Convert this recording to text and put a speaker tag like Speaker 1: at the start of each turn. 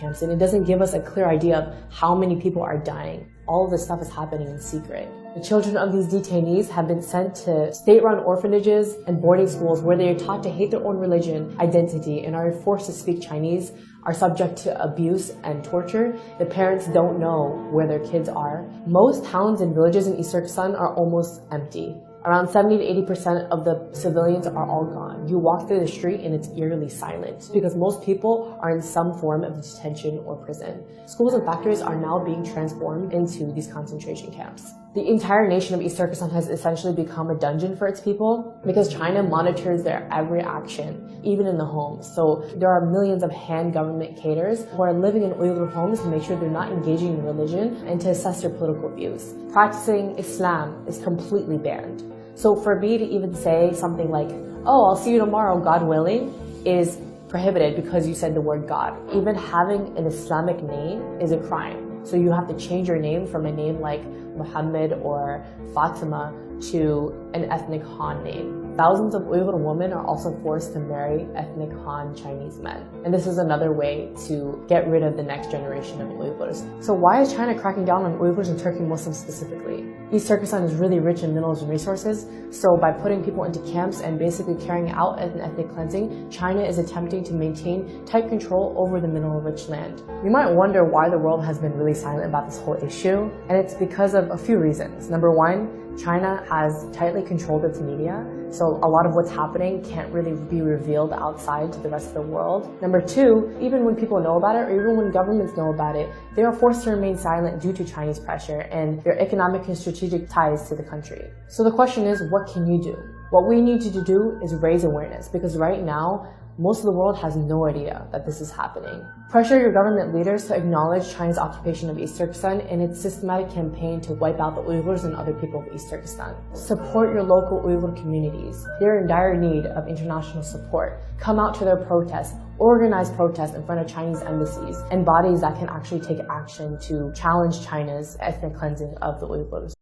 Speaker 1: camps, and it doesn't give us a clear idea of how many people are dying. All of this stuff is happening in secret. The children of these detainees have been sent to state-run orphanages and boarding schools where they are taught to hate their own religion, identity, and are forced to speak Chinese, are subject to abuse and torture. The parents don't know where their kids are. Most towns and villages in East Turkestan are almost empty. Around 70 to 80% of the civilians are all gone. You walk through the street and it's eerily silent because most people are in some form of detention or prison. Schools and factories are now being transformed into these concentration camps. The entire nation of East Turkestan has essentially become a dungeon for its people because China monitors their every action, even in the homes. So there are millions of Han government cadres who are living in Uyghur homes to make sure they're not engaging in religion and to assess their political views. Practicing Islam is completely banned. So for me to even say something like, oh, I'll see you tomorrow, God willing, is prohibited because you said the word God. Even having an Islamic name is a crime. So you have to change your name from a name like Muhammad or Fatima to an ethnic Han name. Thousands of Uyghur women are also forced to marry ethnic Han Chinese men. And this is another way to get rid of the next generation of Uyghurs. So why is China cracking down on Uyghurs and Turkic Muslims specifically? East Turkestan is really rich in minerals and resources, so by putting people into camps and basically carrying out an ethnic cleansing, China is attempting to maintain tight control over the mineral-rich land. You might wonder why the world has been really silent about this whole issue, and it's because of a few reasons. Number one, China has tightly controlled its media, so a lot of what's happening can't really be revealed outside to the rest of the world. Number two, even when people know about it, or even when governments know about it, they are forced to remain silent due to Chinese pressure and their economic and strategic ties to the country. So the question is, what can you do? What we need you to do is raise awareness, because right now, most of the world has no idea that this is happening. Pressure your government leaders to acknowledge China's occupation of East Turkestan and its systematic campaign to wipe out the Uyghurs and other people of East Turkestan. Support your local Uyghur communities. They're in dire need of international support. Come out to their protests. Organize protests in front of Chinese embassies and bodies that can actually take action to challenge China's ethnic cleansing of the Uyghurs.